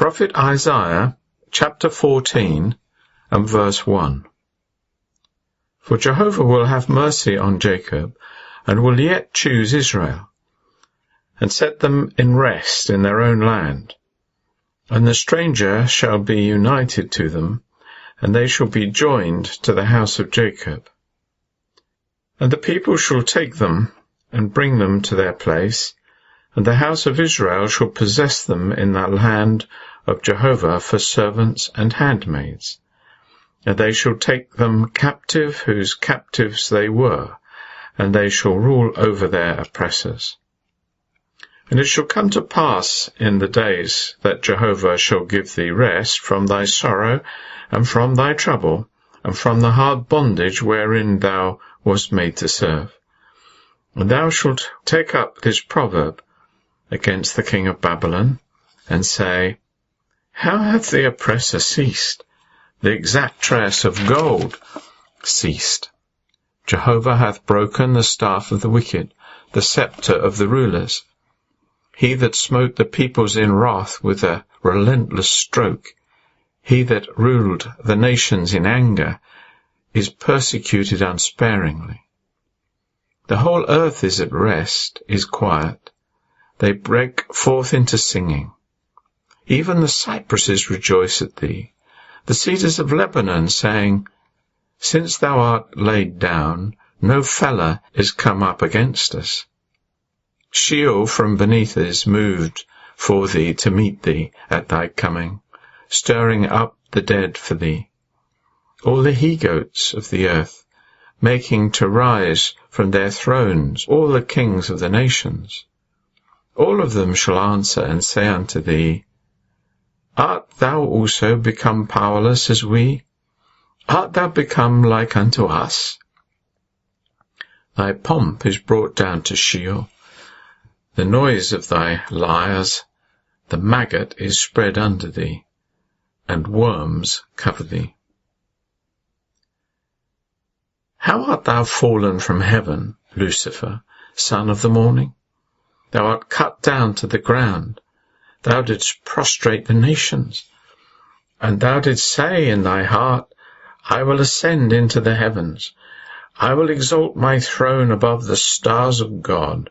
Prophet Isaiah, chapter 14, and verse 1. For Jehovah will have mercy on Jacob, and will yet choose Israel, and set them in rest in their own land. And the stranger shall be united to them, and they shall be joined to the house of Jacob. And the people shall take them, and bring them to their place, and the house of Israel shall possess them in the land of Jehovah for servants and handmaids. And they shall take them captive whose captives they were, and they shall rule over their oppressors. And it shall come to pass in the days that Jehovah shall give thee rest from thy sorrow, and from thy trouble, and from the hard bondage wherein thou wast made to serve. And thou shalt take up this proverb against the king of Babylon, and say, How hath the oppressor ceased? The exactress of gold ceased. Jehovah hath broken the staff of the wicked, the scepter of the rulers. He that smote the peoples in wrath with a relentless stroke, he that ruled the nations in anger, is persecuted unsparingly. The whole earth is at rest, is quiet. They break forth into singing. Even the cypresses rejoice at thee, the cedars of Lebanon, saying, Since thou art laid down, no feller is come up against us. Sheol from beneath is moved for thee to meet thee at thy coming, stirring up the dead for thee. All the he-goats of the earth, making to rise from their thrones all the kings of the nations. All of them shall answer and say unto thee, Art thou also become powerless as we? Art thou become like unto us? Thy pomp is brought down to Sheol, the noise of thy lyres, the maggot is spread under thee, and worms cover thee. How art thou fallen from heaven, Lucifer, son of the morning? Thou art cut down to the ground. Thou didst prostrate the nations. And thou didst say in thy heart, I will ascend into the heavens. I will exalt my throne above the stars of God.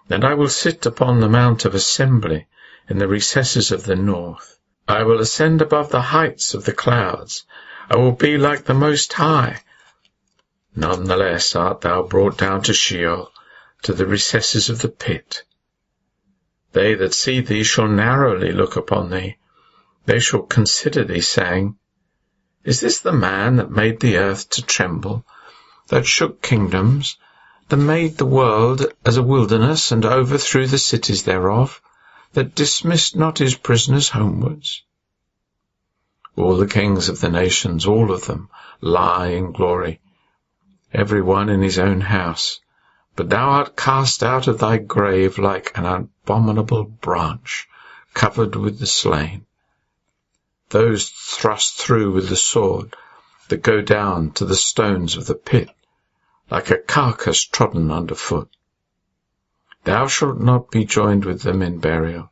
And I will sit upon the mount of assembly in the recesses of the north. I will ascend above the heights of the clouds. I will be like the Most High. Nonetheless art thou brought down to Sheol, to the recesses of the pit. They that see thee shall narrowly look upon thee. They shall consider thee, saying, Is this the man that made the earth to tremble, that shook kingdoms, that made the world as a wilderness, and overthrew the cities thereof, that dismissed not his prisoners homewards? All the kings of the nations, all of them, lie in glory, every one in his own house. But thou art cast out of thy grave like an abominable branch, covered with the slain. Those thrust through with the sword, that go down to the stones of the pit, like a carcass trodden under foot. Thou shalt not be joined with them in burial,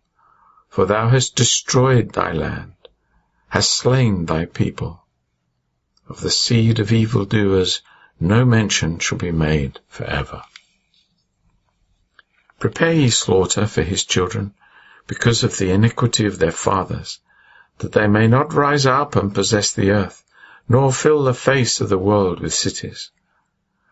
for thou hast destroyed thy land, hast slain thy people. Of the seed of evildoers no mention shall be made for ever. Prepare ye slaughter for his children, because of the iniquity of their fathers, that they may not rise up and possess the earth, nor fill the face of the world with cities.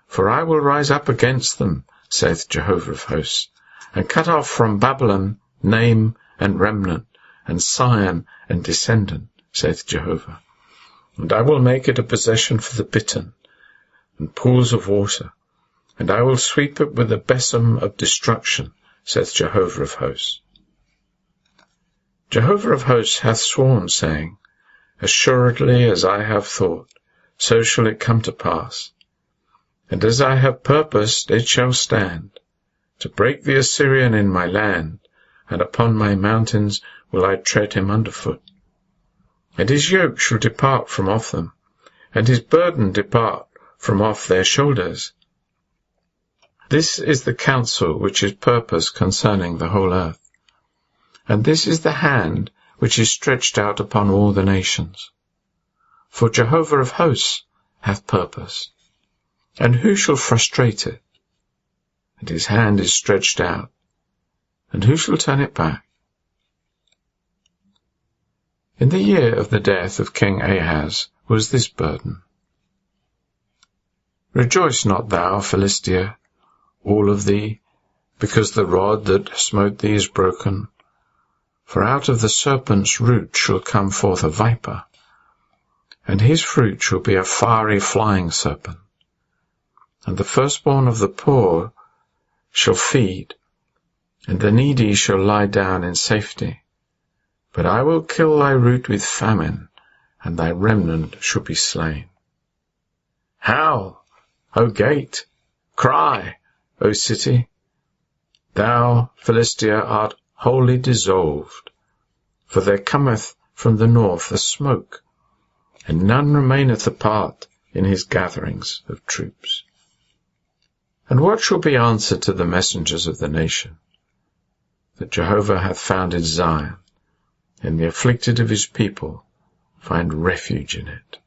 For I will rise up against them, saith Jehovah of hosts, and cut off from Babylon name and remnant, and scion and descendant, saith Jehovah. And I will make it a possession for the bittern, and pools of water, and I will sweep it with the besom of destruction, saith Jehovah of hosts. Jehovah of hosts hath sworn, saying, Assuredly as I have thought, so shall it come to pass. And as I have purposed, it shall stand, to break the Assyrian in my land, and upon my mountains will I tread him under foot. And his yoke shall depart from off them, and his burden depart from off their shoulders. This is the counsel which is purposed concerning the whole earth. And this is the hand which is stretched out upon all the nations. For Jehovah of hosts hath purpose, and who shall frustrate it? And his hand is stretched out, and who shall turn it back? In the year of the death of King Ahaz was this burden. Rejoice not thou, Philistia, all of thee, because the rod that smote thee is broken. For out of the serpent's root shall come forth a viper, and his fruit shall be a fiery flying serpent. And the firstborn of the poor shall feed, and the needy shall lie down in safety. But I will kill thy root with famine, and thy remnant shall be slain. Howl, O gate! Cry, O city! Thou, Philistia, art wholly dissolved, for there cometh from the north a smoke, and none remaineth apart in his gatherings of troops. And what shall be answered to the messengers of the nation? That Jehovah hath founded Zion, and the afflicted of his people find refuge in it.